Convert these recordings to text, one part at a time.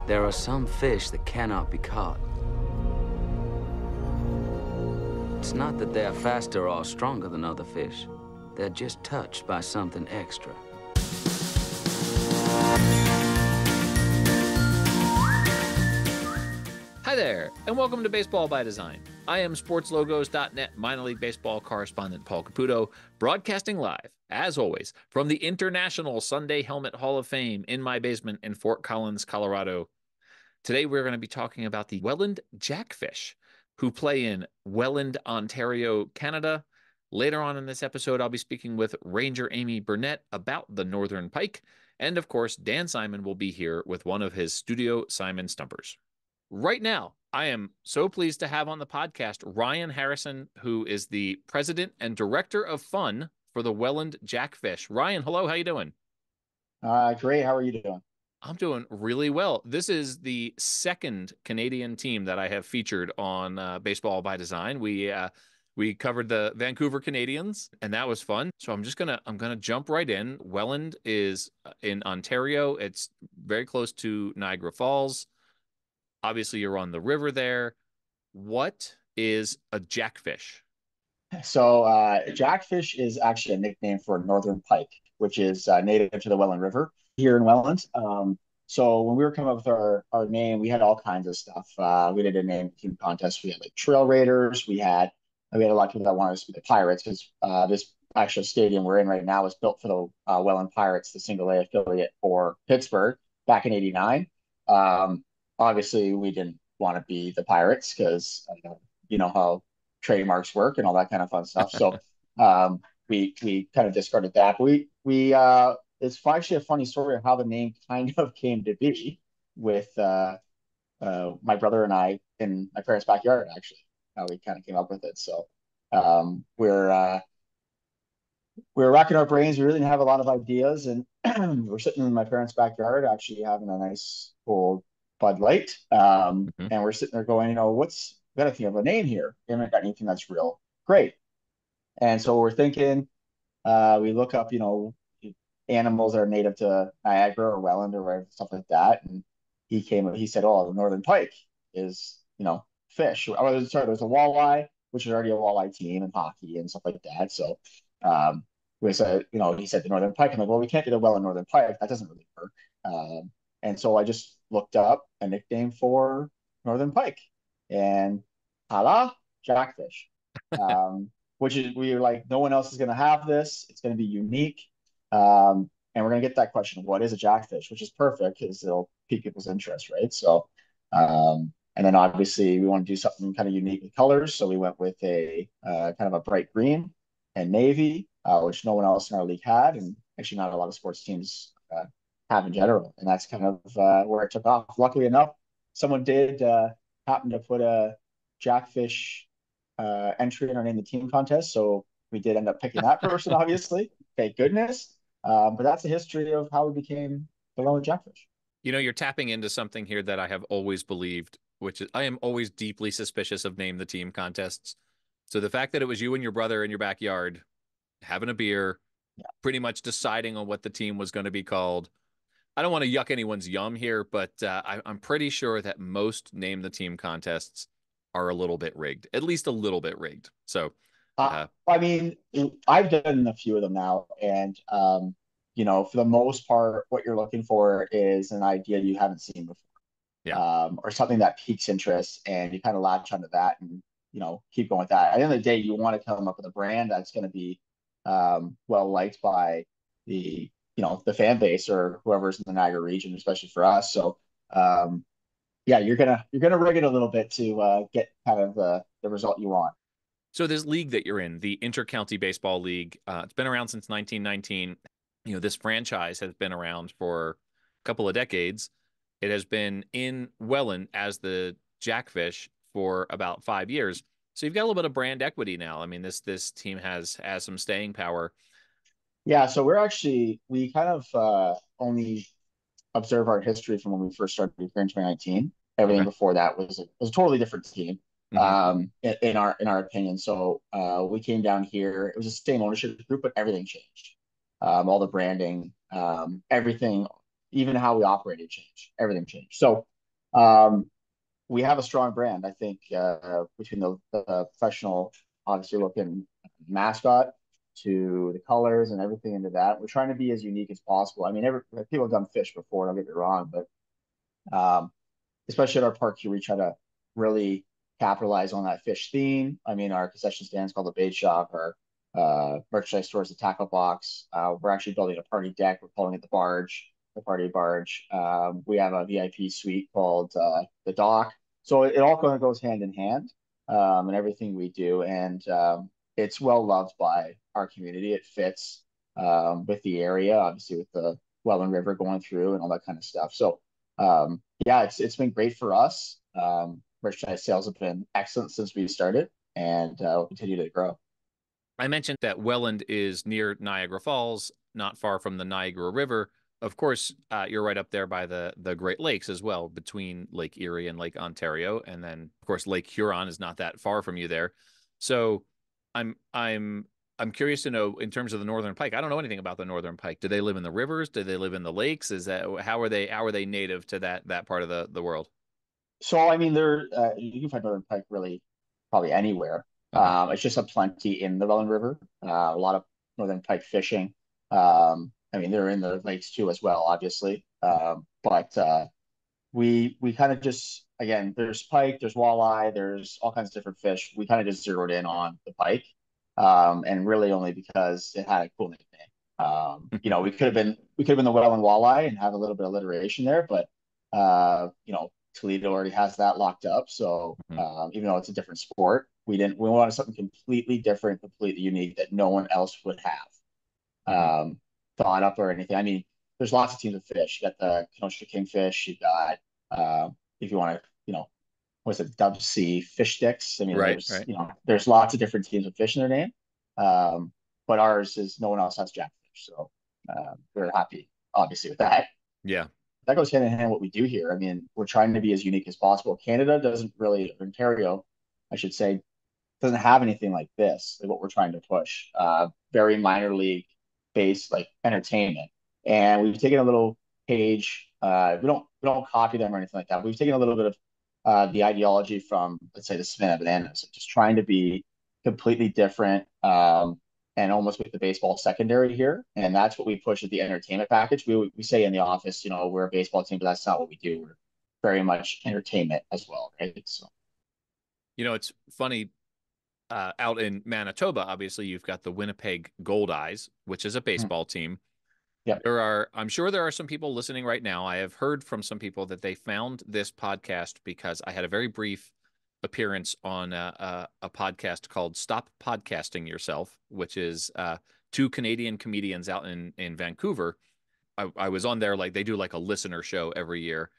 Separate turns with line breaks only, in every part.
There are some fish that cannot be caught. It's not that they're faster or stronger than other fish. They're just touched by something extra.
Hi there, and welcome to Baseball by Design. I am SportsLogos.net minor league baseball correspondent Paul Caputo, broadcasting live, as always, from the International Sunday Helmet Hall of Fame in my basement in Fort Collins, Colorado. Today we're going to be talking about the Welland Jackfish, who play in Welland, Ontario, Canada. Later on in this episode, I'll be speaking with Ranger Amy Burnett about the northern pike, and of course, Dan Simon will be here with one of his Studio Simon stumpers. Right now, I am so pleased to have on the podcast Ryan Harrison, who is the president and director of fun for the Welland Jackfish. Ryan, hello, how you doing?
Great. How are you doing?
I'm doing really well. This is the second Canadian team that I have featured on Baseball by Design. We covered the Vancouver Canadians, and that was fun. So I'm gonna jump right in. Welland is in Ontario. It's very close to Niagara Falls. Obviously, you're on the river there. What is a jackfish?
So, Jackfish is actually a nickname for northern pike, which is native to the Welland River here in Welland. So when we were coming up with our name, we had all kinds of stuff. We did a name team contest. We had like Trail Raiders. We had a lot of people that wanted us to be the Pirates because this actual stadium we're in right now was built for the Welland Pirates, the single A affiliate for Pittsburgh back in '89. Um, Obviously, we didn't want to be the Pirates because you know how trademarks work and all that kind of fun stuff. So we kind of discarded that. But we it's actually a funny story of how the name kind of came to be with my brother and I in my parents' backyard. Actually, how we kind of came up with it. So um, we're uh, we're racking our brains. We really didn't have a lot of ideas, and we're sitting in my parents' backyard, actually having a nice cold Bud Light.
Mhm.
And we're sitting there going, what's we got to think of a name here. We haven't got anything that's real great. And so we're thinking, we look up, animals that are native to Niagara or Welland or whatever, stuff like that. And he said, oh, the northern pike is, fish. Oh, sorry, there's a walleye, which is already a walleye team in hockey and stuff like that. So um, we said, he said the northern pike. I'm like, well, we can't do the Welland northern pike. That doesn't really work. And so I just looked up a nickname for northern pike, and voila, jackfish. Which is we were like, no one else is going to have this. It's going to be unique. And we're going to get that question, what is a jackfish, which is perfect because it'll pique people's interest, right? So, and then obviously we want to do something kind of unique with colors. So we went with a kind of a bright green and navy, which no one else in our league had, and actually not a lot of sports teams have in general. And that's kind of where it took off. Luckily enough, someone did happen to put a jackfish entry in our name the team contest. So we did end up picking that person, obviously. Thank goodness. But that's the history of how we became the Welland Jackfish.
You're tapping into something here that I have always believed, which is I am always deeply suspicious of name the team contests. So the fact that it was you and your brother in your backyard having a beer,
Yeah.
pretty much deciding on what the team was going to be called. I don't want to yuck anyone's yum here, but I'm pretty sure that most name the team contests are a little bit rigged, at least a little bit rigged. So, uh,
I mean, I've done a few of them now, and for the most part, what you're looking for is an idea you haven't seen before,
yeah.
or something that piques interest, and you kind of latch onto that and keep going with that. At the end of the day, you want to come up with a brand that's going to be well liked by the fan base or whoever's in the Niagara region, especially for us. So yeah, you're gonna rig it a little bit to get kind of the result you want.
So this league that you're in, the Intercounty Baseball League, it's been around since 1919. This franchise has been around for a couple of decades. It has been in Welland as the Jackfish for about 5 years. So you've got a little bit of brand equity now. I mean, this team has some staying power.
Yeah, so we kind of only observe our history from when we first started here in 2019. Everything
Okay.
before that was a totally different team,
Hmm.
in our opinion. So we came down here. It was the same ownership group, but everything changed. All the branding, everything, even how we operated changed. Everything changed. So Um, we have a strong brand, I think, between the professional, obviously looking mascot to the colors and everything into that. We're trying to be as unique as possible. I mean, people have done fish before, don't get me wrong, but especially at our park here, we try to really capitalize on that fish theme. I mean, our concession stand is called the bait shop. Our merchandise store is the tackle box. We're actually building a party deck. We're calling it the barge, the party barge. We have a VIP suite called the dock. So it all kind of goes hand in hand in everything we do. And it's well loved by our community. It fits with the area, obviously with the Welland River going through and all that kind of stuff. So yeah, it's been great for us. Merchandise sales have been excellent since we started, and we'll continue to grow.
I mentioned that Welland is near Niagara Falls, not far from the Niagara River. Of course, you're right up there by the Great Lakes as well, between Lake Erie and Lake Ontario, and then of course Lake Huron is not that far from you there. So I'm I'm I'm curious to know in terms of the northern pike. I don't know anything about the northern pike. Do they live in the rivers? Do they live in the lakes? Is that how are they native to that part of the world?
So I mean, you can find northern pike really probably anywhere.
Uh-huh.
It's just a plenty in the Welland River. A lot of northern pike fishing. I mean, they're in the lakes too as well, obviously. But we kind of just again, there's pike, there's walleye, there's all kinds of different fish. We kind of just zeroed in on the pike, and really only because it had a cool nickname. We could have been the Welland walleye and have a little bit of alliteration there, but Toledo already has that locked up. So even though it's a different sport, we wanted something completely different, completely unique that no one else would
Hmm.
have thought up or anything. I mean, there's lots of teams of fish. You got the Kenosha Kingfish. You got if you want to, what's it, Dub Sea fish sticks. I mean,
Right,
there's
right.
there's lots of different teams of fish in their name. But ours is no one else has Jackfish, so we're happy, obviously, with that.
Yeah.
That goes hand in hand what we do here. I mean, we're trying to be as unique as possible. Canada doesn't really, Ontario, I should say, doesn't have anything like this, like what we're trying to push. Very minor league based like entertainment. And we've taken a little page. We don't copy them or anything like that. We've taken a little bit of the ideology from, let's say, the Savannah Bananas, just trying to be completely different, and almost with the baseball secondary here. And that's what we push at the entertainment package. We say in the office, we're a baseball team, but that's not what we do. We're very much entertainment as well, right? So
It's funny. Out in Manitoba, obviously, you've got the Winnipeg Gold Eyes, which is a baseball team.
yeah.
I'm sure there are some people listening right now. I have heard from some people that they found this podcast because I had a very brief appearance on a podcast called Stop Podcasting Yourself, which is two Canadian comedians out in Vancouver. I was on there, like they do like a listener show every year,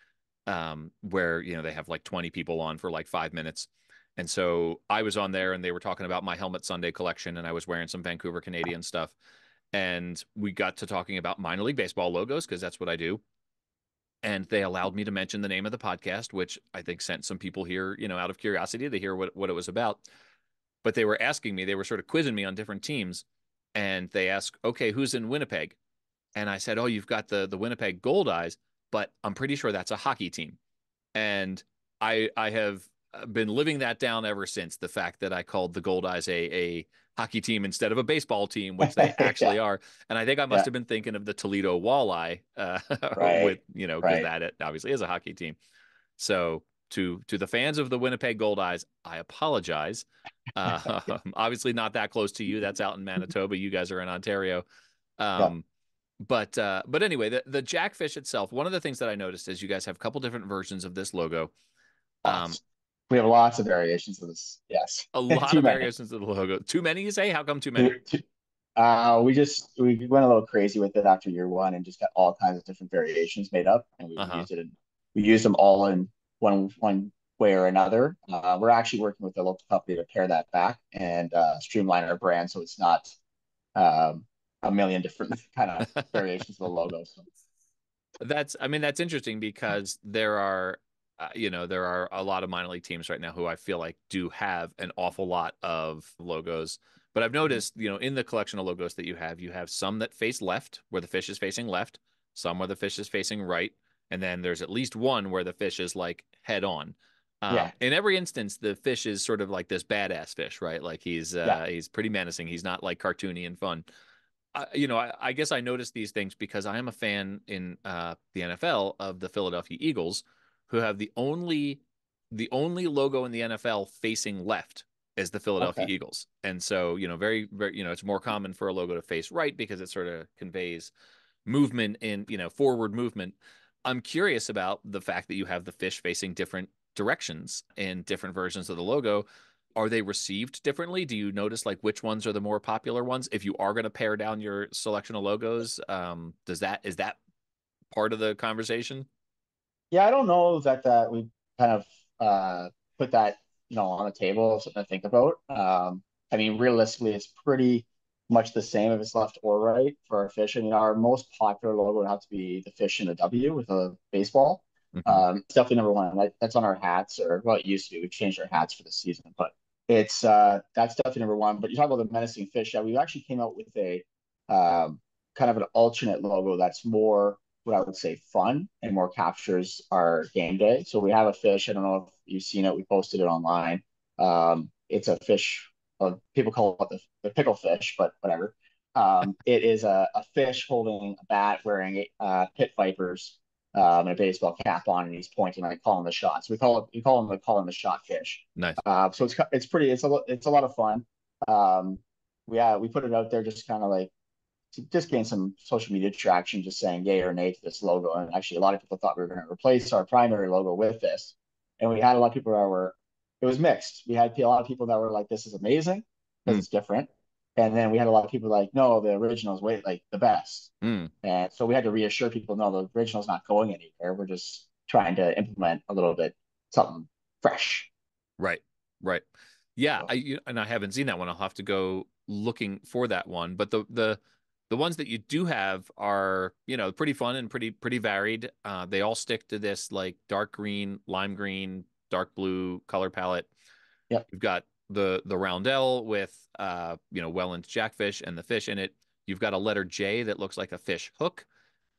where they have like 20 people on for like 5 minutes. And so I was on there and they were talking about my Helmet Sunday collection and I was wearing some Vancouver Canadian stuff. And we got to talking about minor league baseball logos because that's what I do. And they allowed me to mention the name of the podcast, which I think sent some people here, out of curiosity to hear what it was about. But they were asking me, they were sort of quizzing me on different teams. And they asked, okay, who's in Winnipeg? And I said, oh, you've got the Winnipeg Gold Eyes, but I'm pretty sure that's a hockey team. And I have been living that down ever since. The fact that I called the Gold Eyes a hockey team instead of a baseball team, which they
Yeah,
actually are. And I think I must
yeah,
have been thinking of the Toledo Walleye,
right,
with because
right.
that obviously is a hockey team. So to the fans of the Winnipeg Gold Eyes, I apologize. Obviously not that close to you. That's out in Manitoba. You guys are in Ontario.
Yeah.
Um, but anyway, the Jackfish itself. One of the things that I noticed is you guys have a couple different versions of this logo. Um,
Lots. We have lots of variations of this. Yes.
a lot
Too
of
many.
variations of the logo. Too many, you say? How come too many?
Too, too, we went a little crazy with it after year one and just got all kinds of different variations made up, and we
Uh-huh.
used it. We used them all in one way or another. We're actually working with a local company to pare that back and streamline our brand so it's not um, a million different kind of variations of the logo. So
I mean, that's interesting because there are a lot of minor league teams right now who I feel like do have an awful lot of logos. But I've noticed, in the collection of logos that you have some that face left, where the fish is facing left, some where the fish is facing right, and then there's at least one where the fish is like head on.
Yeah.
In every instance, the fish is sort of like this badass fish, right? Like
Yeah.
he's pretty menacing. He's not like cartoony and fun. I guess I noticed these things because I am a fan in the NFL of the Philadelphia Eagles, who have the only logo in the NFL facing left is the Philadelphia
Okay.
Eagles. And so, very, very, it's more common for a logo to face right because it sort of conveys movement and, forward movement. I'm curious about the fact that you have the fish facing different directions in different versions of the logo. Are they received differently? Do you notice like which ones are the more popular ones? If you are going to pare down your selection of logos, is that part of the conversation?
Yeah, I don't know that we kind of put that, on the table, something to think about. I mean, realistically, it's pretty much the same if it's left or right for our fish. I mean, our most popular logo would have to be the fish in a W with a baseball.
Hmm.
It's definitely number one. That's on our hats, or well, it used to be. We changed our hats for the season, but it's that's definitely number one. But you talk about the menacing fish. Yeah, we actually came out with a kind of an alternate logo that's more what I would say fun and more captures our game day. So we have a fish. I don't know if you've seen it. We posted it online. It's a fish. People call it the pickle fish, but whatever. It is a fish holding a bat, wearing pit vipers, and a baseball cap on, and he's pointing like calling the shots. We call him the shot fish.
Nice.
So it's pretty. It's a lot of fun. Um, we put it out there just kind of like to just gain some social media traction, just saying yay or nay to this logo. And actually, a lot of people thought we were going to replace our primary logo with this. And we had a lot of people that it was mixed. We had a lot of people that were like, this is amazing because
Mm,
it's different. And then we had a lot of people like, no, the original is way like the best.
mm.
And so we had to reassure people, no, the original is not going anywhere. We're just trying to implement a little bit something fresh.
Right. Right. Yeah,
So,
and I haven't seen that one. I'll have to go looking for that one. But the ones that you do have are, pretty fun and pretty varied. They all stick to this like dark green, lime green, dark blue color palette.
yep,
You've got the roundel with Welland Jackfish and the fish in it. You've got a letter J that looks like a fish hook,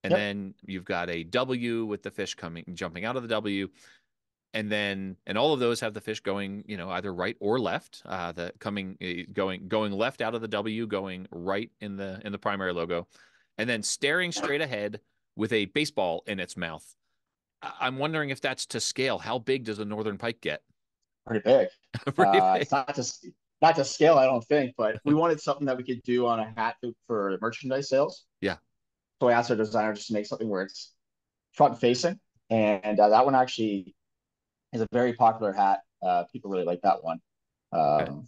and
yep.
then you've got a W with the fish jumping out of the W, and all of those have the fish going, either right or left. The coming going left out of the W, going right in the primary logo, and then staring straight ahead with a baseball in its mouth. I'm wondering if that's to scale. How big does a northern pike get?
Pretty big.
Pretty big.
It's not to scale, I don't think, but we wanted something that we could do on a hat for merchandise sales.
Yeah.
So I asked our designer just to make something where it's front facing, and that one actually is a very popular hat. People really like that one.
Okay.
Um,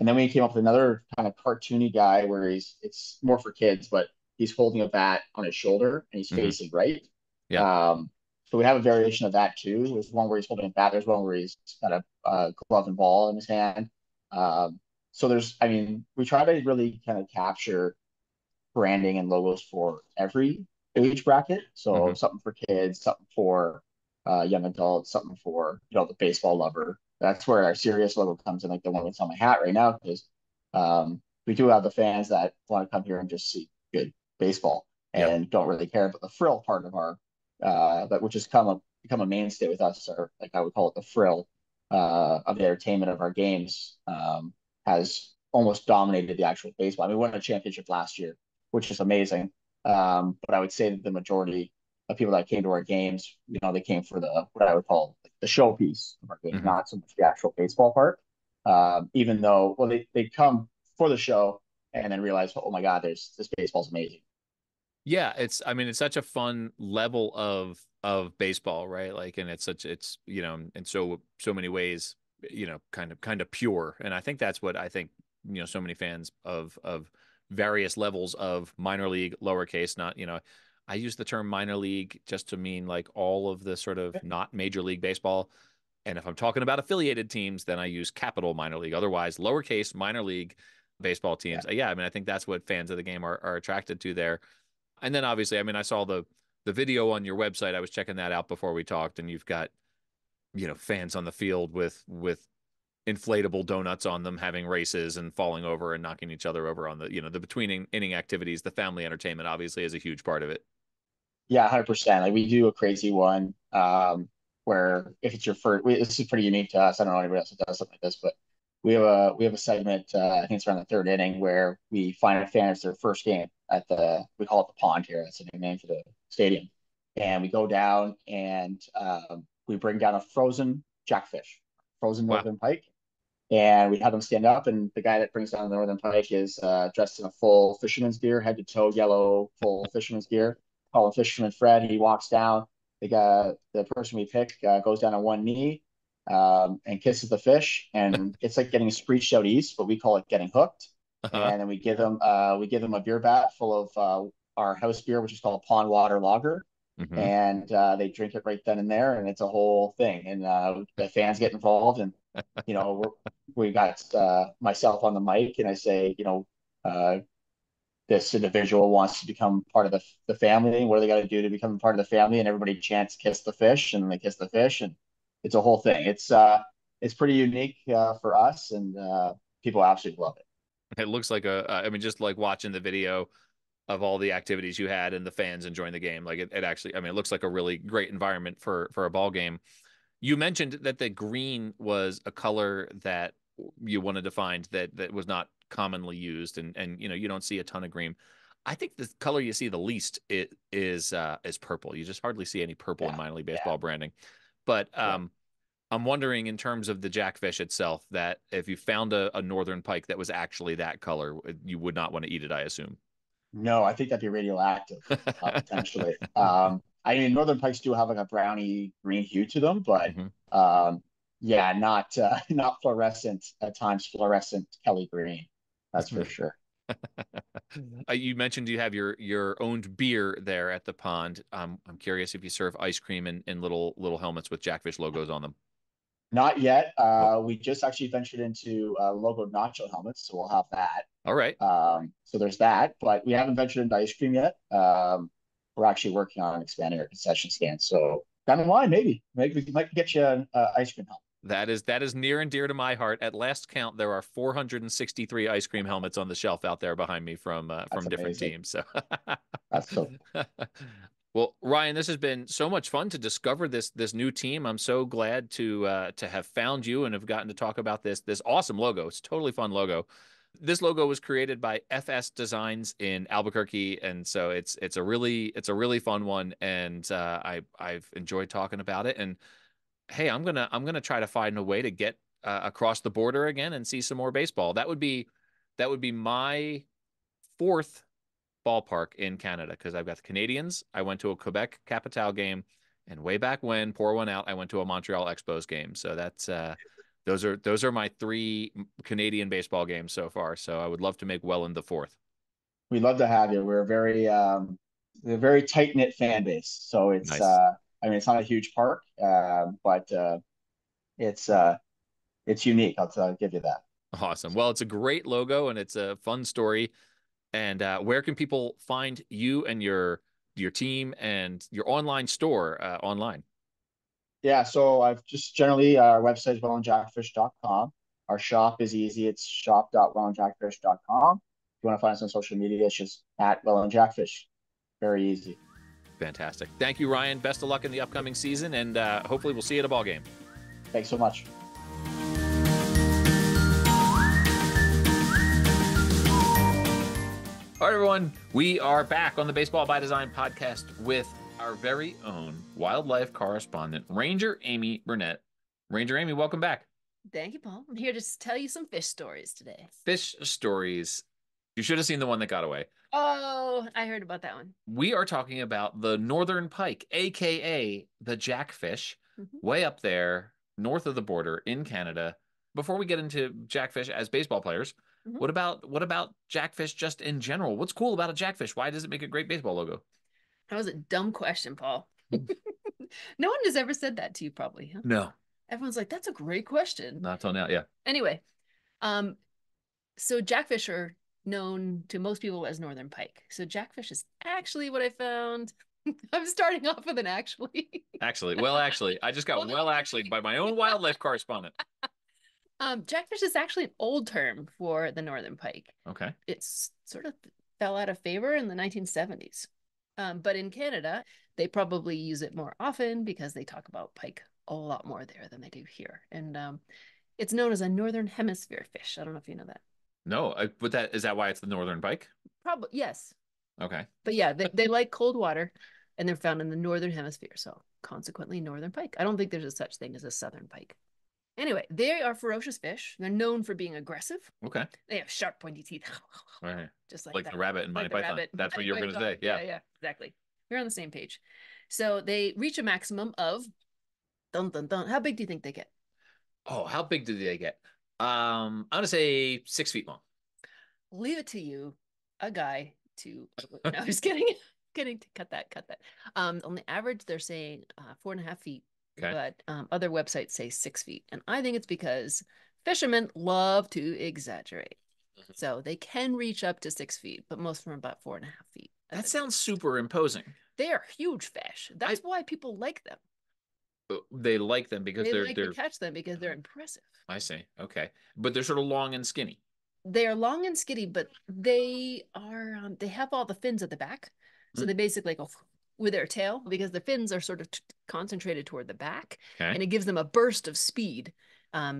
and then we came up with another kind of cartoony guy where it's more for kids, but he's holding a bat on his shoulder and he's
Hmm.
facing right.
Yeah.
So we have a variation of that too. There's one where he's holding a bat. There's one where he's got a glove and ball in his hand. So I mean, we try to really kind of capture branding and logos for every age bracket. So
Hmm.
something for kids, something for young adults, something for the baseball lover. That's where our serious logo comes in, like the one that's on my hat right now, because we do have the fans that want to come here and just see good baseball
Yeah.
and don't really care about the frill part of our that which has become a mainstay with us, or like I would call it the frill of the entertainment of our games, has almost dominated the actual baseball. I mean, we won a championship last year, which is amazing. But I would say that the majority of people that came to our games, they came for what I would call the showpiece of our game,
Hmm.
not so much the actual baseball part. Even though, well, they come for the show and then realize, oh my God, this baseball's amazing.
Yeah, I mean, it's such a fun level of baseball, right? Like, and it's in so many ways, kind of pure. And I think that's what I think, so many fans of various levels of minor league, lowercase, not, I use the term minor league just to mean like all of the sort of not major league baseball. And if I'm talking about affiliated teams, then I use capital minor league. Otherwise, lowercase minor league baseball
Yeah,
teams. Yeah, I mean, I think that's what fans of the game are attracted to there. And then obviously, I mean, I saw the video on your website. I was checking that out before we talked, and you've got, fans on the field with inflatable donuts on them, having races and falling over and knocking each other over on the between inning activities. The family entertainment obviously is a huge part of it.
Yeah, 100%. Like we do a crazy one, where if it's your first, this is pretty unique to us. I don't know anybody else that does something like this, but we have a segment. I think it's around the third inning where we find a fan it's their first game at we call it the pond here. That's the new name for the stadium, and we go down and we bring down a frozen jackfish, frozen
Wow.
northern pike, and we have them stand up. And the guy that brings down the northern pike is dressed in a full fisherman's gear, head to toe, yellow full fisherman's gear. Call him Fisherman Fred. He walks down. The person we pick goes down on one knee, and kisses the fish, and it's like getting screeched out east, but we call it getting hooked.
Uh-huh.
And then we give them a beer bat full of our house beer, which is called Pond Water Lager,
Hmm.
and they drink it right then and there, and it's a whole thing. And the fans get involved, and we got myself on the mic, and I say, uh, this individual wants to become part of the family. What do they got to do to become part of the family? And everybody chants "kiss the fish," and they kiss the fish, and it's a whole thing. It's pretty unique for us, and people absolutely love it.
It looks like I mean, just like watching the video of all the activities you had and the fans enjoying the game. Like it actually, I mean, it looks like a really great environment for a ball game. You mentioned that the green was a color that you wanted to find that was not commonly used, and you don't see a ton of green. I think the color you see the least is purple. You just hardly see any purple in
Yeah,
minor league
yeah,
baseball branding. But
yeah.
I'm wondering in terms of the jackfish itself that if you found a northern pike that was actually that color, you would not want to eat it, I assume.
No, I think that'd be radioactive, potentially. I mean, northern pikes do have like a browny green hue to them, but
Mhm.
um, yeah, not not fluorescent. At times, fluorescent Kelly green. That's for sure.
You mentioned you have your owned beer there at the pond. I'm curious if you serve ice cream in little helmets with Jackfish logos on them.
Not yet.
Oh,
We just actually ventured into logo nacho helmets, so we'll have that.
all right.
So there's that, but we haven't ventured into ice cream yet. We're actually working on expanding our concession stand. So down the line, maybe we might get you an ice cream helmet.
That is near and dear to my heart. At last count, there are 463 ice cream helmets on the shelf out there behind me
That's
from different
amazing.
teams. So,
That's so
well, Ryan, this has been so much fun to discover this new team. I'm so glad to have found you and have gotten to talk about this awesome logo. It's a totally fun logo. This logo was created by FS Designs in Albuquerque, and so it's a really fun one, and I've enjoyed talking about it. And hey, I'm gonna try to find a way to get across the border again and see some more baseball. That would be my fourth ballpark in Canada because I've got the Canadians. I went to a Quebec Capital game, and way back when, pour one out, I went to a Montreal Expos game. So those are my three Canadian baseball games so far. So I would love to make Welland the fourth.
we'd love to have you. We're a very tight knit fan base. So
Nice.
I mean, it's not a huge park, but it's it's unique. I'll give you that.
Awesome.
So
Well, it's a great logo and it's a fun story. And where can people find you and your team and your online store online?
yeah, so I've just generally our website is wellandjackfish.com. Our shop is easy. It's shop.wellandjackfish.com. If you want to find us on social media, it's just at wellandjackfish. Very easy.
Fantastic. Thank you, Ryan. Best of luck in the upcoming season, and hopefully we'll see you at a ball game.
Thanks so much.
All right, everyone. We are back on the Baseball by Design podcast with our very own wildlife correspondent, Ranger Amy Burnett. Ranger Amy, welcome back.
Thank you, Paul. I'm here to tell you some fish stories today.
Fish stories. You should have seen the one that got away.
Oh, I heard about that one.
We are talking about the northern pike, aka the jackfish, way up there north of the border in Canada. Before we get into jackfish as baseball players,
Mhm.
what about jackfish just in general? What's cool about a jackfish? Why does it make a great baseball logo?
That was a dumb question, Paul. No one has ever said that to you, probably, huh?
No,
Everyone's like, that's a great question.
not till now. Yeah.
Anyway, so jackfish are known to most people as northern pike. So jackfish is actually what I found. I'm starting off with an actually.
Actually, I just got well actually by my own wildlife correspondent.
Jackfish is actually an old term for the northern pike.
Okay.
It's sort of fell out of favor in the 1970s. But in Canada, they probably use it more often because they talk about pike a lot more there than they do here. And it's known as a northern hemisphere fish. I don't know if you know that.
No, but is that why it's the northern pike?
Probably, yes.
Okay.
But yeah, they like cold water and they're found in the northern hemisphere. So consequently, northern pike. I don't think there's a such thing as a southern pike. Anyway, they are ferocious fish. They're known for being aggressive.
Okay.
They have sharp, pointy teeth.
Right.
Just like
Like
that.
the rabbit in Monty
Like the
Python.
rabbit.
That's what you were going to say.
Yeah,
Yeah.
yeah, exactly. We're on the same page. So they reach a maximum of dun dun dun. How big do you think they get?
Oh, how big do they get? I'm gonna say 6 feet long.
Leave it to you, a guy to no, I'm just kidding. Kidding. Cut that, cut that. On the average, they're saying 4.5 feet,
Okay.
but other websites say 6 feet. And I think it's because fishermen love to exaggerate. So they can reach up to 6 feet, but most of them are about 4.5 feet.
That sounds super imposing.
They are huge fish. That's why people like them.
They like them because
They
they're
like to catch them because they're impressive.
I see. Okay. But they're sort of long and skinny.
They are long and skinny, but they are they have all the fins at the back. So they basically go with their tail because the fins are sort of concentrated toward the back.
Okay.
And it gives them a burst of speed,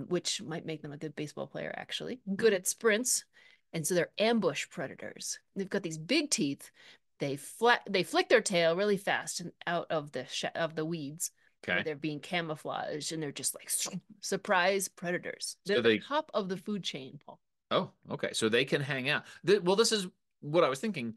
which might make them a good baseball player, actually. Good at sprints. And so they're ambush predators. They've got these big teeth. They flick their tail really fast and out of the weeds.
Okay.
Where they're being camouflaged and they're just like surprise predators. They're
So
the top of the food chain, Paul.
Oh, okay. So they can hang out. Well, this is what I was thinking.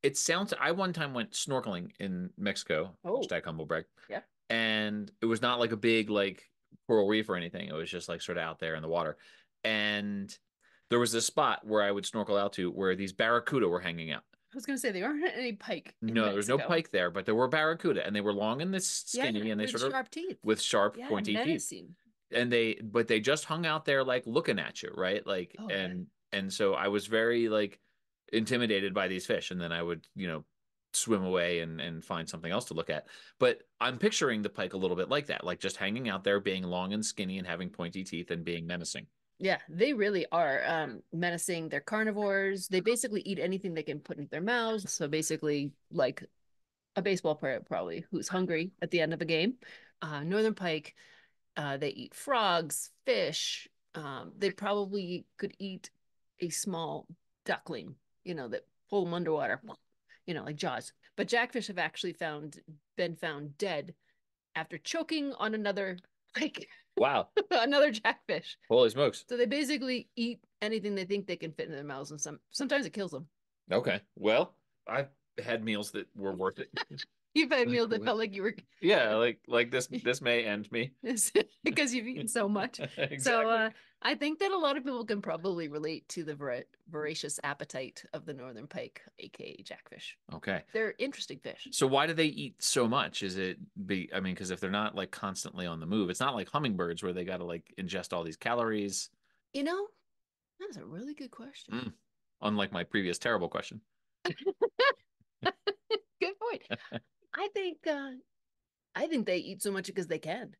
It sounds. I one time went snorkeling in Mexico.
Oh.
Hashtag humble brag.
Yeah.
And it was not like a big like coral reef or anything. It was just like sort of out there in the water. And there was this spot where I would snorkel out to where these barracuda were hanging out.
I was going to say, there aren't any pike in
No, there was no
Mexico.
pike there, but there were barracuda, and they were long and this skinny, and they
with
sort of
sharp teeth.
with sharp,
Yeah,
pointy teeth.
menacing.
And they just hung out there like looking at you, right? Like,
Oh,
and so I was very like intimidated by these fish, and then I would, swim away and find something else to look at. But I'm picturing the pike a little bit like that, like just hanging out there, being long and skinny and having pointy teeth and being menacing.
Yeah, they really are menacing. They're carnivores. They basically eat anything they can put in their mouths. So basically, like a baseball player probably who's hungry at the end of a game. Northern pike, they eat frogs, fish. They probably could eat a small duckling, that pull them underwater, like Jaws. But jackfish have actually been found dead after choking on another pike.
Wow.
Another jackfish.
Holy smokes.
So they basically eat anything they think they can fit in their mouths, and sometimes it kills them.
Okay. Well, I've had meals that were worth it.
You've had meals that felt like you were
Yeah, like this may end me.
because you've eaten so much.
Exactly.
So I think that a lot of people can probably relate to the voracious appetite of the northern pike, aka jackfish.
Okay.
They're interesting fish.
So why do they eat so much? Because if they're not like constantly on the move, it's not like hummingbirds where they got to like ingest all these calories.
That's a really good question.
Unlike my previous terrible question.
Good point. I think they eat so much because they can.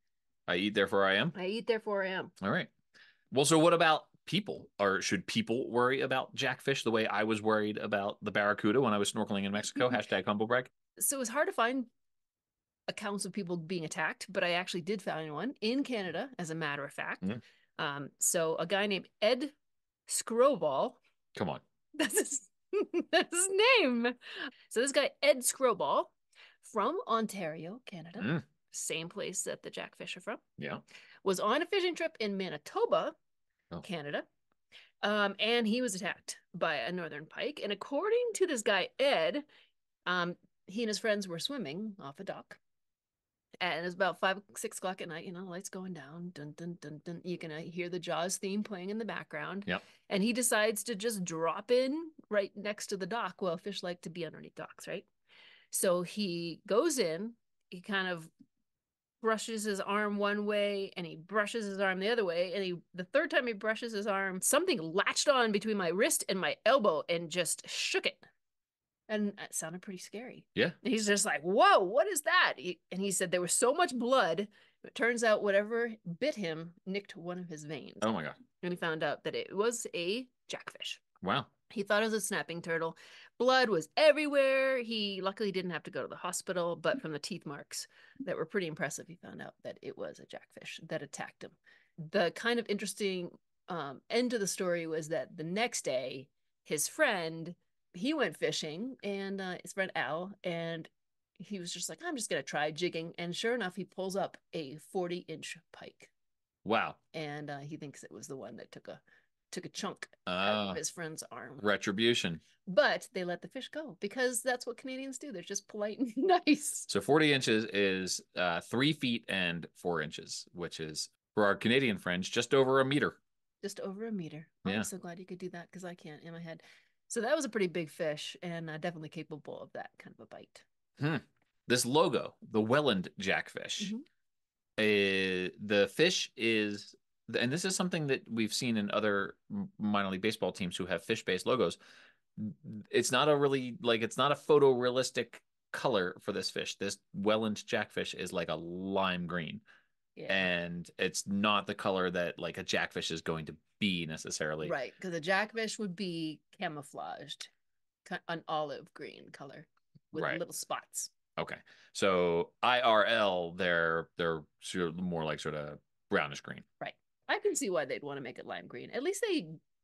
I eat, therefore I am.
I eat, therefore I am.
All right. Well, so what about people? Or should people worry about jackfish the way I was worried about the barracuda when I was snorkeling in Mexico? Hashtag humble brag.
So it's hard to find accounts of people being attacked, but I actually did find one in Canada, as a matter of fact. So a guy named Ed Scrowball.
Come on.
That's his name. So this guy, Ed Scrowball, from Ontario, Canada, same place that the jackfish are from.
Yeah.
Was on a fishing trip in Manitoba, Canada. And he was attacked by a northern pike. And according to this guy, Ed, he and his friends were swimming off a dock. And it was about 5, 6 o'clock at night, lights going down, dun, dun, dun, dun. You can hear the Jaws theme playing in the background.
Yep.
And he decides to just drop in right next to the dock. Well, fish like to be underneath docks, right? So he goes in, he kind of brushes his arm one way and he brushes his arm the other way. And the third time he brushes his arm, something latched on between my wrist and my elbow and just shook it. And it sounded pretty scary.
Yeah.
And he's just like, whoa, what is that? And he said there was so much blood. It turns out whatever bit him nicked one of his veins.
Oh my God.
And he found out that it was a jackfish.
Wow.
He thought it was a snapping turtle, Blood was everywhere. He luckily didn't have to go to the hospital, but from the teeth marks that were pretty impressive, he found out that it was a jackfish that attacked him. The kind of interesting end to the story was that the next day, his friend, he went fishing, and his friend Al, and he was just like, I'm just going to try jigging. And sure enough, he pulls up a 40-inch pike.
Wow.
And he thinks it was the one that took a chunk out of his friend's arm.
Retribution.
But they let the fish go because that's what Canadians do. They're just polite and nice.
So 40 inches is 3 feet and 4 inches, which is, for our Canadian friends, just over a meter.
Just over a meter.
Yeah.
I'm so glad you could do that because I can't in my head. So that was a pretty big fish and definitely capable of that kind of a bite.
This logo, the Welland Jackfish, the fish is, and this is something that we've seen in other minor league baseball teams who have fish-based logos. It's not a really, like, it's not a photorealistic color for this fish. This Welland Jackfish is like a lime green. Yeah. And it's not the color that like a jackfish is going to be necessarily.
Right, because a jackfish would be camouflaged, an olive green color with little spots.
Okay, so IRL, they're sort of more like sort of brownish green.
Right. I can see why they'd want to make it lime green. At least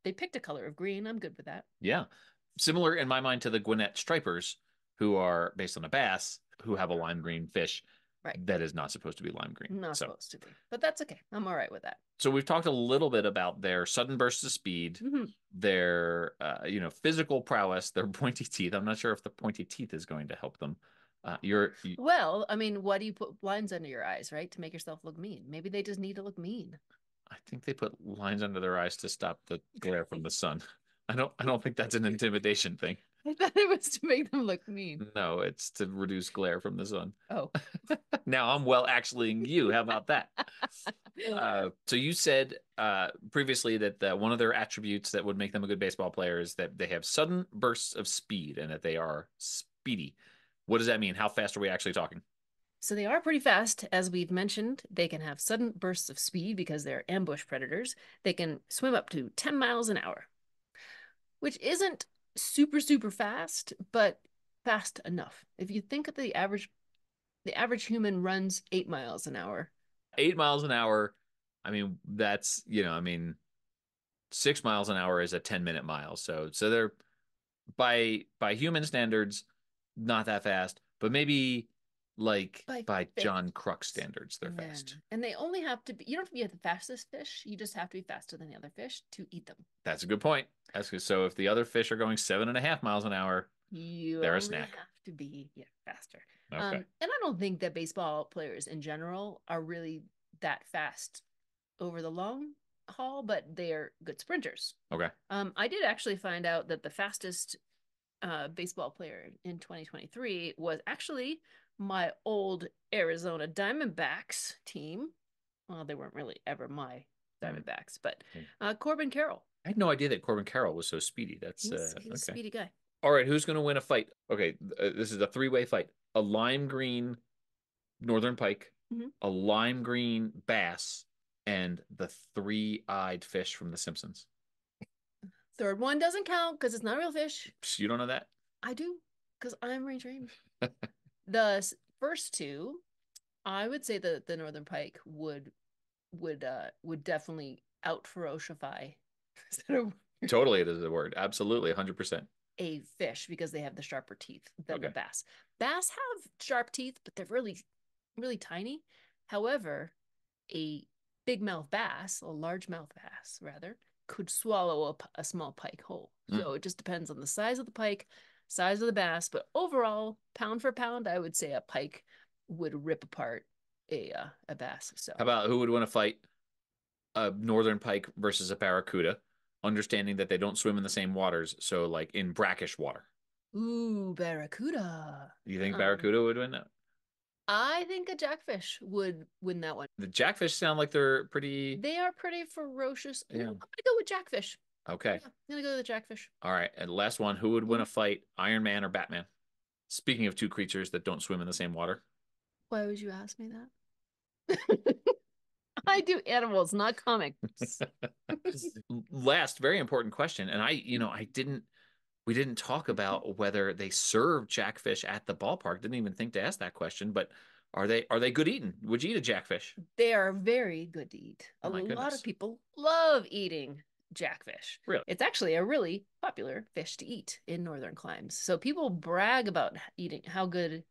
they picked a color of green. I'm good with that.
Yeah, similar in my mind to the Gwinnett Stripers, who are based on a bass, who have a lime green fish. Right. That is not supposed to be lime green.
Not supposed to be, but that's okay. I'm all right with that.
So we've talked a little bit about their sudden bursts of speed, their physical prowess, their pointy teeth. I'm not sure if the pointy teeth is going to help them.
Well, I mean, why do you put lines under your eyes, right? To make yourself look mean. Maybe they just need to look mean.
I think they put lines under their eyes to stop the glare from the sun. I don't think that's an intimidation thing.
I thought it was to make them look mean.
No, it's to reduce glare from the sun.
Oh.
Now I'm well actuallying you. How about that? So you said previously that one of their attributes that would make them a good baseball player is that they have sudden bursts of speed and that they are speedy. What does that mean? How fast are we actually talking?
So they are pretty fast. As we've mentioned, they can have sudden bursts of speed because they're ambush predators. They can swim up to 10 miles an hour, which isn't super, super fast, but fast enough. If you think of the average human runs 8 miles an hour.
8 miles an hour. I mean, that's, 6 miles an hour is a 10-minute mile. So they're by human standards, not that fast, but maybe like by John Kruk standards, they're fast.
And they only have to be, you don't have to be the fastest fish. You just have to be faster than the other fish to eat them.
That's a good point. That's good. So if the other fish are going 7.5 miles an hour, they're a snack.
You have to be faster.
Okay.
And I don't think that baseball players in general are really that fast over the long haul, but they're good sprinters.
Okay.
I did actually find out that the fastest baseball player in 2023 was actually my old Arizona Diamondbacks team. Well, they weren't really ever my Diamondbacks, but Corbin Carroll.
I had no idea that Corbin Carroll was so speedy.
He's a speedy guy.
All right, who's going to win a fight? Okay, this is a 3-way fight. A lime green northern pike, a lime green bass, and the 3-eyed fish from The Simpsons.
Third one doesn't count because it's not a real fish.
You don't know that?
I do, because I'm retrained. The first two, I would say the northern pike would definitely out ferocify.
Totally, it is a word. Absolutely, 100%.
A fish because they have the sharper teeth than the bass. Bass have sharp teeth, but they're really, really tiny. However, a big mouth bass, a large mouth bass rather, could swallow a small pike whole. So it just depends on the size of the pike, size of the bass, but overall, pound for pound, I would say a pike would rip apart a bass. So
how about who would want to fight a northern pike versus a barracuda, understanding that they don't swim in the same waters, so like in brackish water?
Ooh, barracuda.
You think barracuda would win that?
I think a jackfish would win that one.
The jackfish sound like they're pretty...
They are pretty ferocious.
Yeah.
I'm going to go with jackfish.
Okay.
Yeah, I'm going to go with the jackfish.
All right, and last one. Who would win a fight, Iron Man or Batman? Speaking of two creatures that don't swim in the same water.
Why would you ask me that? I do animals, not comics.
Last, very important question. And I didn't We didn't talk about whether they serve jackfish at the ballpark. Didn't even think to ask that question, but are they good eating? Would you eat a jackfish?
They are very good to eat.
Oh
A
my
lot
goodness.
of people love eating jackfish.
Really?
It's actually a really popular fish to eat in northern climes. So people brag about eating how good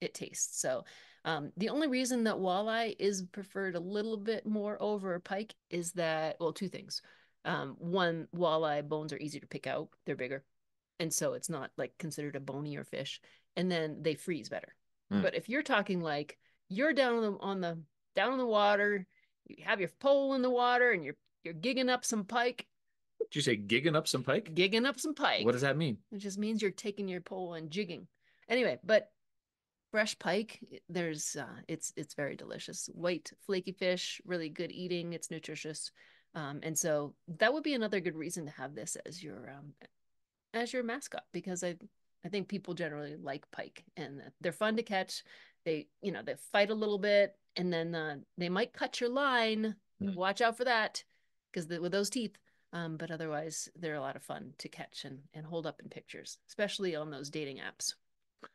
it tastes. So the only reason that walleye is preferred a little bit more over pike is that, well, two things. One, walleye bones are easier to pick out. They're bigger. And so it's not like considered a bonier fish. And then they freeze better.
Mm.
But if you're talking like you're down in the water, you have your pole in the water and you're gigging up some pike.
Did you say gigging up some pike?
Gigging up some pike.
What does that mean?
It just means you're taking your pole and jigging. Anyway, but fresh pike, it's very delicious. White flaky fish, really good eating. It's nutritious. And so that would be another good reason to have this as your mascot, because I think people generally like pike and they're fun to catch. They fight a little bit and then they might cut your line. Watch out for that because with those teeth. But otherwise, they're a lot of fun to catch and hold up in pictures, especially on those dating apps.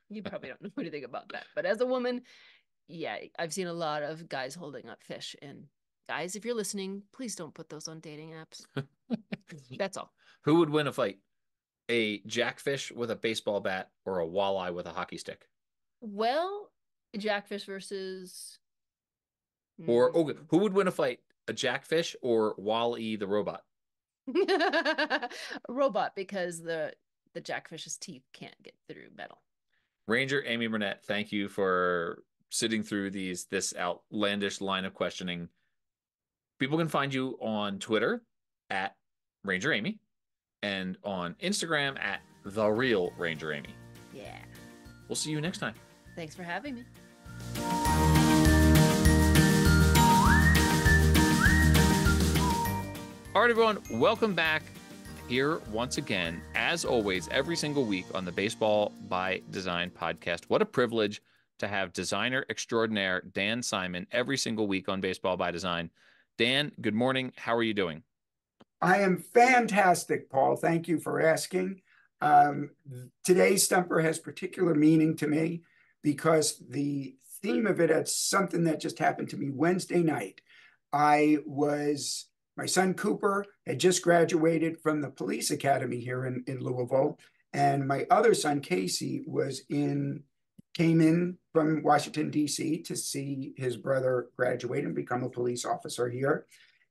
You probably don't know anything about that, but as a woman, yeah, I've seen a lot of guys holding up fish. And guys, if you're listening, please don't put those on dating apps. That's all.
Who would win a fight? A jackfish with a baseball bat or a walleye with a hockey stick?
Well, jackfish versus.
Or okay, who would win a fight? A jackfish or Wall-E the robot?
Robot, because the jackfish's teeth can't get through metal.
Ranger Amy Burnett, thank you for sitting through this outlandish line of questioning. People can find you on Twitter at Ranger Amy and on Instagram at The Real Ranger Amy.
Yeah.
We'll see you next time.
Thanks for having me.
All right, everyone, welcome back here once again, as always, every single week on the Baseball by Design podcast. What a privilege to have designer extraordinaire Dan Simon every single week on Baseball by Design. Dan, good morning. How are you doing?
I am fantastic, Paul. Thank you for asking. Today's Stumper has particular meaning to me because the theme of it is something that just happened to me Wednesday night. My son Cooper had just graduated from the police academy here in Louisville, and my other son Casey came in from Washington, D.C. to see his brother graduate and become a police officer here.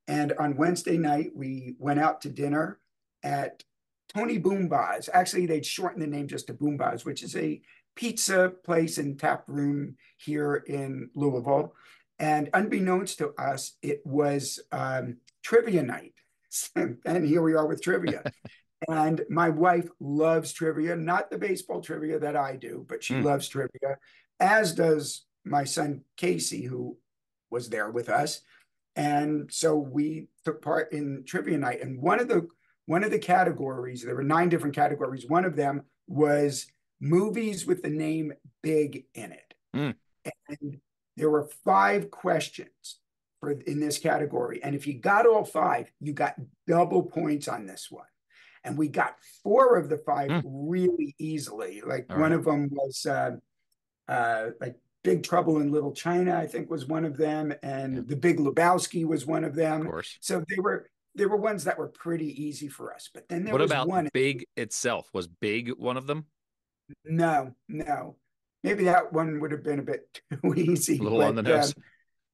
And on Wednesday night, we went out to dinner at Tony Boomba's. Actually, they'd shorten the name just to Boomba's, which is a pizza place and tap room here in Louisville. And unbeknownst to us, it was trivia night. And here we are with trivia. And my wife loves trivia, not the baseball trivia that I do, but she loves trivia, as does my son Casey, who was there with us. And so we took part in trivia night. And one of the categories, there were 9 different categories. One of them was movies with the name Big in it. And there were 5 questions in this category. And if you got all 5, you got double points on this one. And we got 4 of the 5 really easily. Like one of them was like Big Trouble in Little China, I think, was one of them, and The Big Lebowski was one of them.
Of course.
So they were ones that were pretty easy for us. But then there
What
was
about
one.
Big itself? Was Big one of them?
No. Maybe that one would have been a bit too easy.
A little on the nose.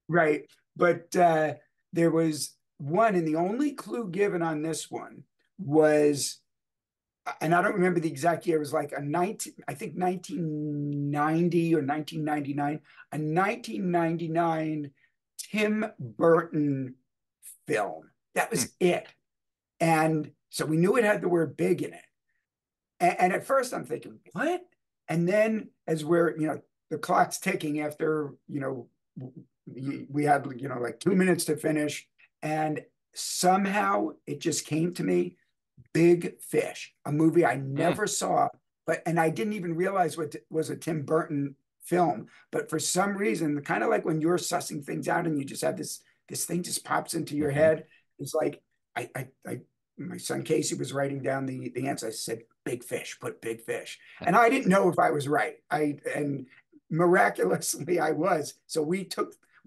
Right. But there was one, and the only clue given on this one was, and I don't remember the exact year, it was like I think 1990 or 1999, a 1999 Tim Burton film. That was it. And so we knew it had the word big in it. And at first I'm thinking, what? And then as the clock's ticking after, we had, like 2 minutes to finish. And somehow it just came to me, Big Fish, a movie I never saw, and I didn't even realize what was a Tim Burton film. But for some reason, kind of like when you're sussing things out and you just have this thing just pops into your head, it's like I my son Casey was writing down the answer. I said, big fish, put big fish. And I didn't know if I was right. And miraculously I was. So we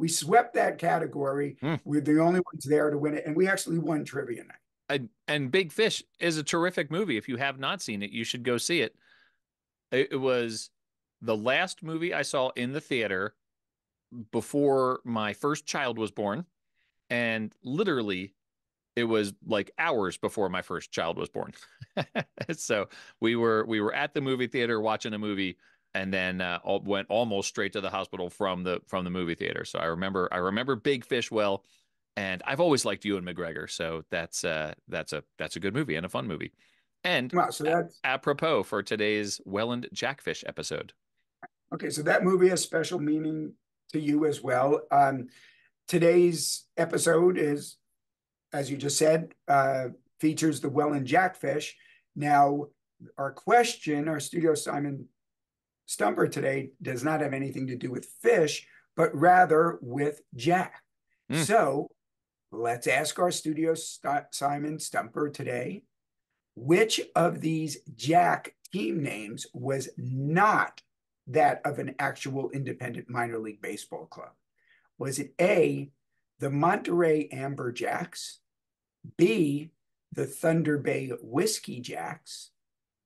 swept that category. We're the only ones there to win it. And we actually won trivia night.
And Big Fish is a terrific movie. If you have not seen it, you should go see it. It was the last movie I saw in the theater before my first child was born. And literally, it was like hours before my first child was born. So we were at the movie theater watching a movie, and then went almost straight to the hospital from the movie theater. So I remember Big Fish well, and I've always liked Ewan McGregor. So that's a good movie and a fun movie. And
Wow, so that's
apropos for today's Welland Jackfish episode.
okay. So that movie has special meaning to you as well. Today's episode is, as you just said, features the Welland Jackfish. Now, our Studio Simon Stumper today does not have anything to do with fish, but rather with Jack. So let's ask our Studio Simon Stumper today, which of these Jack team names was not that of an actual independent minor league baseball club? Was it A, the Monterey Amberjacks, B, the Thunder Bay Whiskey Jacks,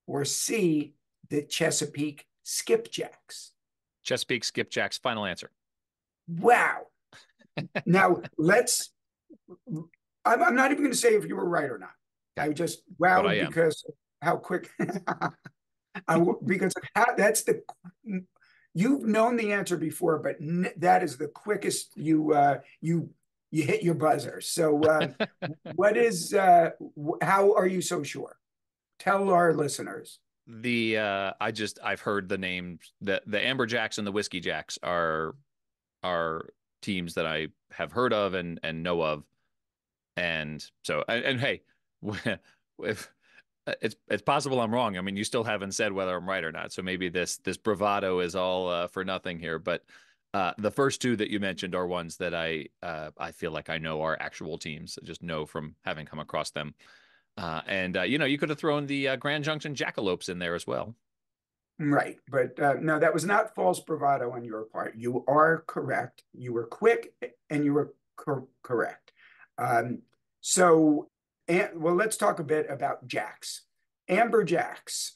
or C, the Chesapeake Skipjacks?
Chesapeake Skipjacks, final answer.
Wow. Now, I'm not even going to say if you were right or not. I just wowed because how quick, because that's you've known the answer before, but that is the quickest you hit your buzzer. So what is, how are you so sure? Tell our listeners.
I've heard the names, the Amberjacks and the Whiskey Jacks are teams that I have heard of and know of. And so, and hey, if it's possible I'm wrong. I mean, you still haven't said whether I'm right or not. So maybe this bravado is all for nothing here. But the first two that you mentioned are ones that I feel like I know are actual teams. I just know from having come across them. And you could have thrown the Grand Junction Jackalopes in there as well.
Right. But no, that was not false bravado on your part. You are correct. You were quick and you were correct. Well, let's talk a bit about Jacks. Amberjacks,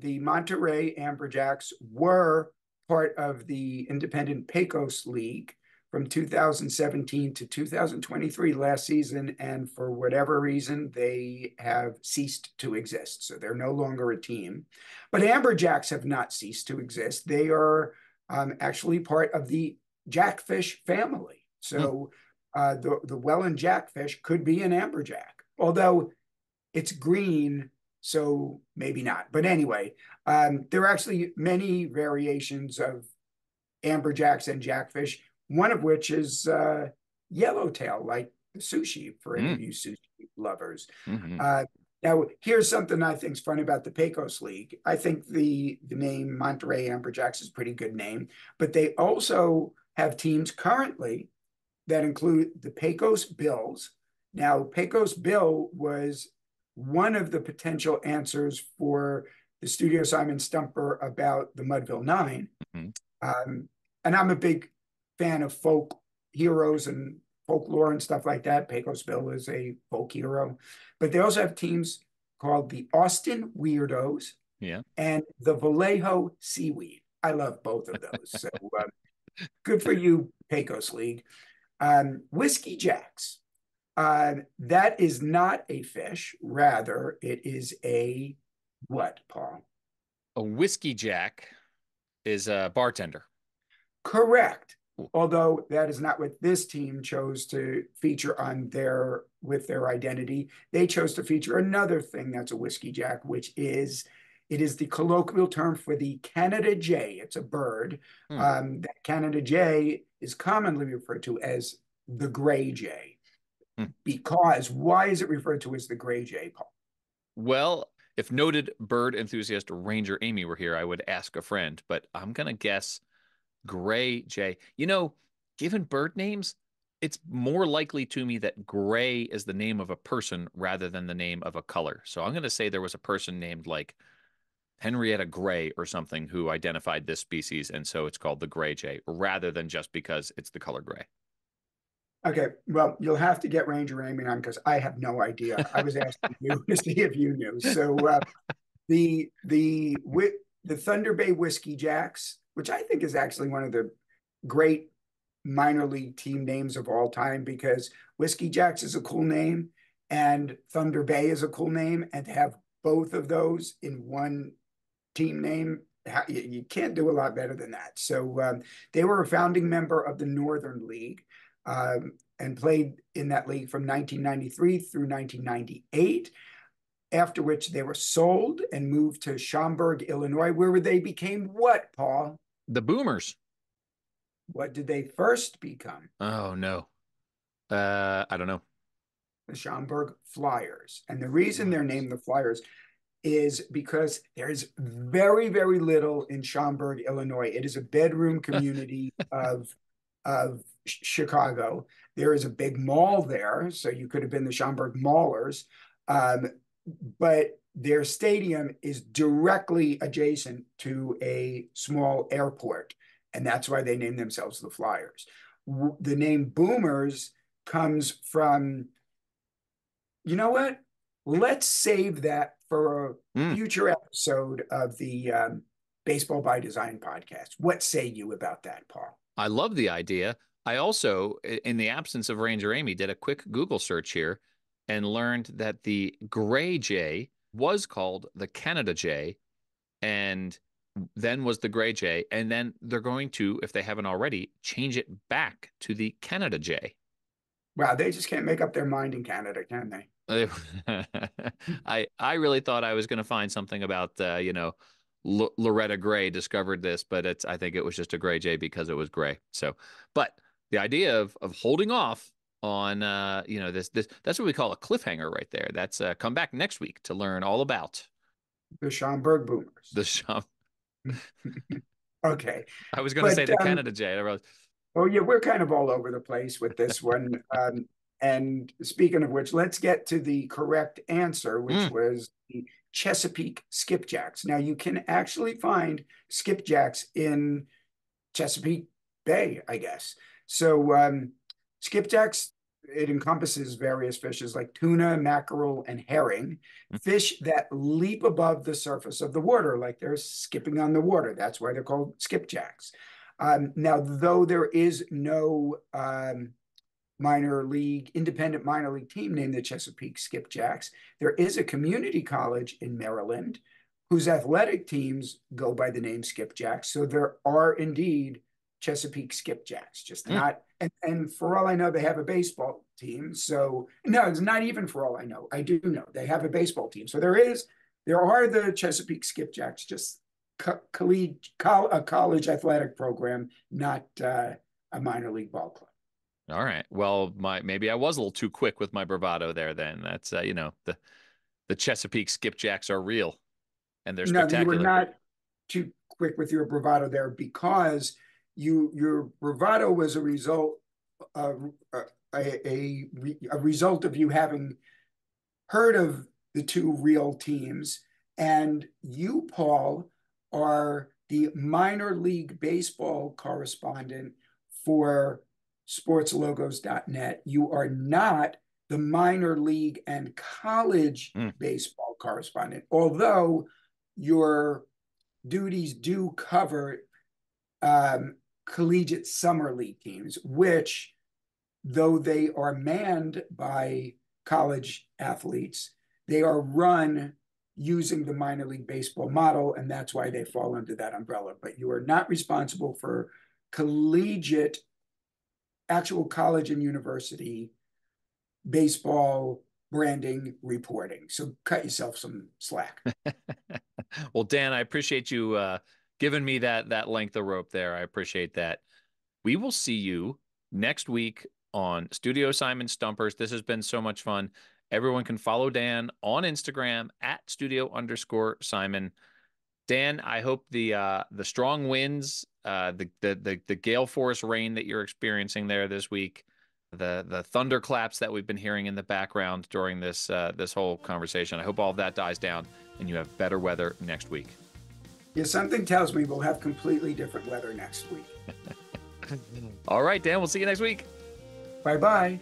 the Monterey Amberjacks were part of the Independent Pecos League from 2017 to 2023 last season, and for whatever reason, they have ceased to exist. So they're no longer a team. But Amberjacks have not ceased to exist. They are actually part of the Jackfish family. So the Welland Jackfish could be an Amberjack, although it's green, so maybe not. But anyway, there are actually many variations of Amberjacks and Jackfish, one of which is yellowtail, like the sushi, for any of you sushi lovers. Now, here's something I think is funny about the Pecos League. I think the name Monterey Amberjacks is a pretty good name, but they also have teams currently that include the Pecos Bills. Now, Pecos Bill was one of the potential answers for the Studio Simon Stumper about the Mudville Nine. And I'm a big fan of folk heroes and folklore and stuff like that. Pecos Bill is a folk hero. But they also have teams called the Austin Weirdos and the Vallejo Seaweed. I love both of those. So good for you, Pecos League. Whiskey Jacks. That is not a fish. Rather, it is a what, Paul?
A Whiskey Jack is a bartender.
Correct. Although that is not what this team chose to feature with their identity. They chose to feature another thing that's a Whiskey Jack, which is the colloquial term for the Canada jay. It's a bird. That Canada jay is commonly referred to as the gray jay. Because why is it referred to as the gray jay, Paul?
Well, if noted bird enthusiast Ranger Amy were here, I would ask a friend, but I'm going to guess gray jay. Given bird names, it's more likely to me that gray is the name of a person rather than the name of a color. So I'm going to say there was a person named like Henrietta Gray or something who identified this species, and so it's called the gray jay rather than just because it's the color gray.
Okay, well, you'll have to get Ranger Amy on because I have no idea. I was asking you to see if you knew. So the Thunder Bay Whiskey Jacks, which I think is actually one of the great minor league team names of all time, because Whiskey Jacks is a cool name and Thunder Bay is a cool name, and to have both of those in one team name, you can't do a lot better than that. So they were a founding member of the Northern League, and played in that league from 1993 through 1998, after which they were sold and moved to Schaumburg, Illinois, where they became what, Paul?
The Boomers.
What did they first become?
Oh, no. I don't know.
The Schaumburg Flyers. And the reason they're named the Flyers is because there's very, very little in Schaumburg, Illinois. It is a bedroom community of Chicago. There is a big mall there, so you could have been the Schaumburg Maulers, but their stadium is directly adjacent to a small airport, and that's why they named themselves the Flyers. The name Boomers comes from, you know what? Let's save that for a future episode of the Baseball by Design podcast. What say you about that, Paul?
I love the idea. I also, in the absence of Ranger Amy, did a quick Google search here and learned that the gray jay was called the Canada jay, and then was the gray jay, and then they're going to, if they haven't already, change it back to the Canada jay.
Wow, they just can't make up their mind in Canada, can they?
I really thought I was going to find something about Loretta Gray discovered this, but I think it was just a gray jay because it was gray. So, but the idea of holding off on this that's what we call a cliffhanger right there. That's come back next week to learn all about
the Schaumburg Boomers.
The Schaum.
Okay,
I was going to say the Canada jay.
Oh yeah, we're kind of all over the place with this one. And speaking of which, let's get to the correct answer, which was the Chesapeake skipjacks. Now, you can actually find skipjacks in Chesapeake Bay, I guess. So skipjacks, it encompasses various fishes like tuna, mackerel, and herring, fish that leap above the surface of the water, like they're skipping on the water. That's why they're called skipjacks. Now, though there is no independent minor league team named the Chesapeake Skipjacks, there is a community college in Maryland whose athletic teams go by the name Skipjacks. So there are indeed Chesapeake Skipjacks, just not, and for all I know, they have a baseball team. So no, it's not even for all I know. I do know they have a baseball team. So there are the Chesapeake Skipjacks, just a college athletic program, not a minor league ball club.
All right. Well, maybe I was a little too quick with my bravado there. Then that's the Chesapeake Skipjacks are real, and they're spectacular.
No, you were not too quick with your bravado there, because your bravado was a result a result of you having heard of the two real teams, and you, Paul, are the minor league baseball correspondent for sportslogos.net. You are not the minor league and college baseball correspondent, although your duties do cover collegiate summer league teams, which, though they are manned by college athletes, they are run using the minor league baseball model, and that's why they fall under that umbrella. But you are not responsible for collegiate, actual college and university baseball branding reporting. So cut yourself some slack.
Well, Dan, I appreciate you giving me that length of rope there. I appreciate that. We will see you next week on Studio Simon Stumpers. This has been so much fun. Everyone can follow Dan on Instagram at @studio_Simon. Dan, I hope the strong winds, the gale force rain that you're experiencing there this week the thunderclaps that we've been hearing in the background during this this whole conversation. I hope all of that dies down and you have better weather next week.
Yeah, something tells me we'll have completely different weather next week.
All right, Dan, we'll see you next week.
Bye-bye.